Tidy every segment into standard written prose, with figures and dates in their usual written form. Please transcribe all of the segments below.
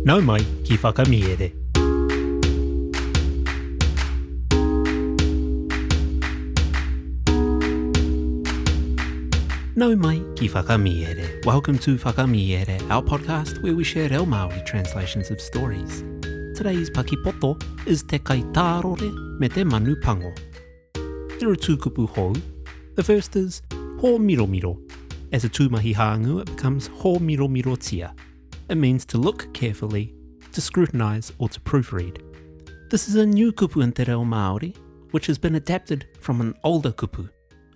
Nau mai ki whakamiere. Nau mai ki whakamiere. Welcome to Whakamiere, our podcast where we share reo Māori translations of stories. Today's Paki Poto is Te Kaitārore me te Manu Pango. There are two kupu hou. The first is Ho Miro Miro. As a tūmahi hāngu, it becomes Ho Miro Miro Tia. It means to look carefully, to scrutinise or to proofread. This is a new kupu in te reo Māori, which has been adapted from an older kupu.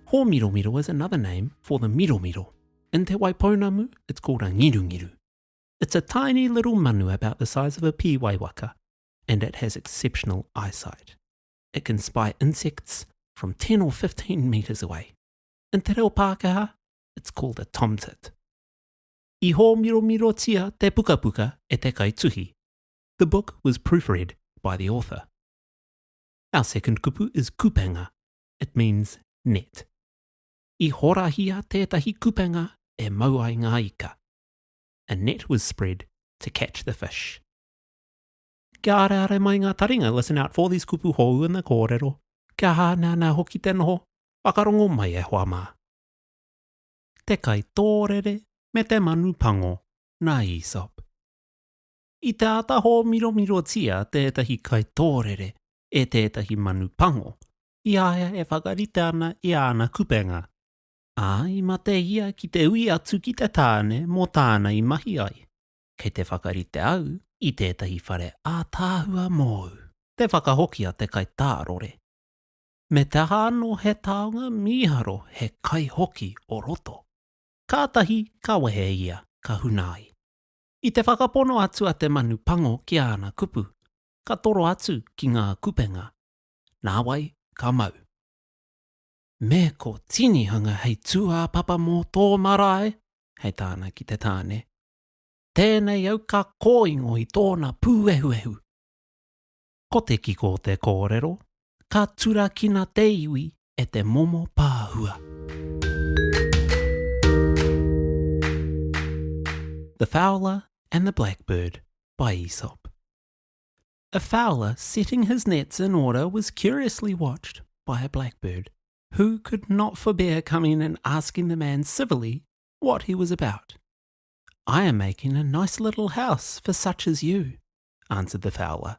Ho Miro Miro is another name for the Miro Miro. In te Waipounamu, it's called a ngiru ngiru. It's a tiny little manu about the size of a pea waiwaka, and it has exceptional eyesight. It can spy insects from 10 or 15 metres away. In te reo Pākehā, it's called a tomtit. I Ho Miro Miro Tia te puka puka e te kaituhi. The book was proofread by the author. Our second kupu is kupenga. It means net. I horahia tētahi kupenga e mauai ngā ika. A net was spread to catch the fish. Kia are mai ngā taringa, listen out for these kupu hou in the kōrero. Kia hānana hoki te noho, whakarongo mai e hoa mā. Te Kaitārore me te Manu Pango, nā Aesop. I te ata Ho Miro Miro Tia tētahi Kaitārore e tētahi Manu Pango, I aia e whakarite ana I ana kupenga. I mate ia ki te ui atu ki te tāne mō tāna I mahi ai. Kei te whakarite au I tētahi whare ātāhua mōu. Te whakahokia te Kaitārore. Me te hāno he taonga miharo he kaihoki o roto. Kātahi kawehe ia ka hunai. I te whakapono atu a te Manu Pango ki ana kupu. Ka toro atu ki ngā kupenga. Nāwai ka mau. Me ko tinihanga hei tūā papa mō tō marae, hei tāna ki te tāne. Tēnei au ka kōingo I tōna pūehuehu. Ko te kiko te kōrero, ka tura kina te iwi e te momo pāhua. The Fowler and the Blackbird by Aesop. A fowler setting his nets in order was curiously watched by a blackbird, who could not forbear coming and asking the man civilly what he was about. I am making a nice little house for such as you, answered the fowler,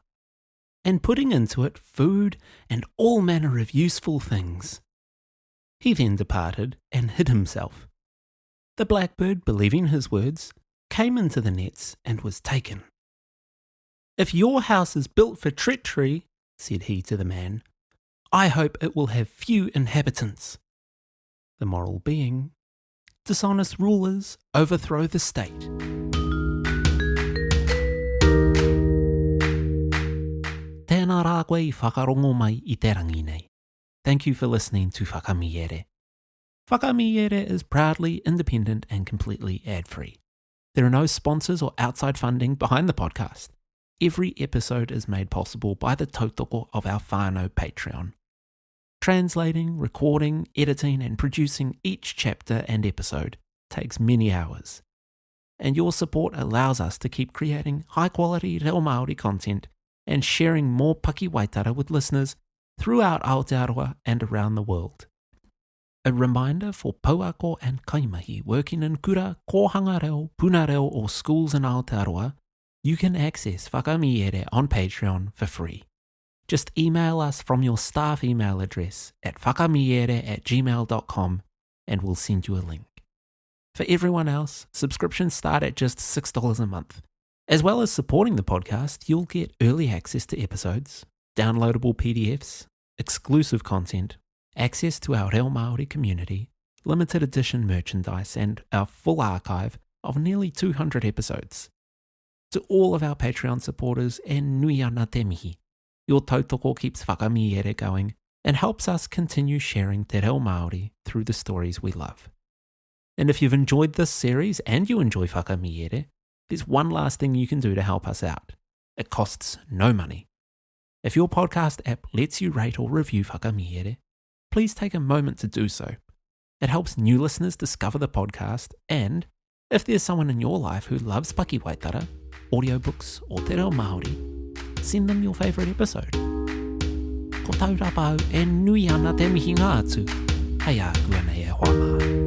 and putting into it food and all manner of useful things. He then departed and hid himself. The blackbird, believing his words, came into the nets and was taken. If your house is built for treachery, said he to the man, I hope it will have few inhabitants. The moral being, dishonest rulers overthrow the state. Tēnā rā koe I whakarongo mai I te rangi nei. Thank you for listening to Whakamiere. Whakamiere is proudly independent and completely ad-free. There are no sponsors or outside funding behind the podcast. Every episode is made possible by the tautoko of our whānau Patreon. Translating, recording, editing and producing each chapter and episode takes many hours. And your support allows us to keep creating high-quality reo Māori content and sharing more Paki waitara with listeners throughout Aotearoa and around the world. A reminder for pauako and kaimahi working in kura, kōhanga reo, puna reo or schools in Aotearoa, you can access Whakamiere on Patreon for free. Just email us from your staff email address at whakamiere@gmail.com and we'll send you a link. For everyone else, subscriptions start at just $6 a month. As well as supporting the podcast, you'll get early access to episodes, downloadable PDFs, exclusive content, access to our reo Māori community, limited edition merchandise and our full archive of nearly 200 episodes. To all of our Patreon supporters and nui ana te mihi, your tautoko keeps Whakamiere going and helps us continue sharing te reo Māori through the stories we love. And if you've enjoyed this series and you enjoy Whakamiere, there's one last thing you can do to help us out. It costs no money. If your podcast app lets you rate or review Whakamiere, please take a moment to do so. It helps new listeners discover the podcast, and if there's someone in your life who loves Paki waitara, audiobooks or te reo Māori, send them your favourite episode. Ko Taurapa au e nui ana te mihinga atu, hei a kua nei e hoa mā.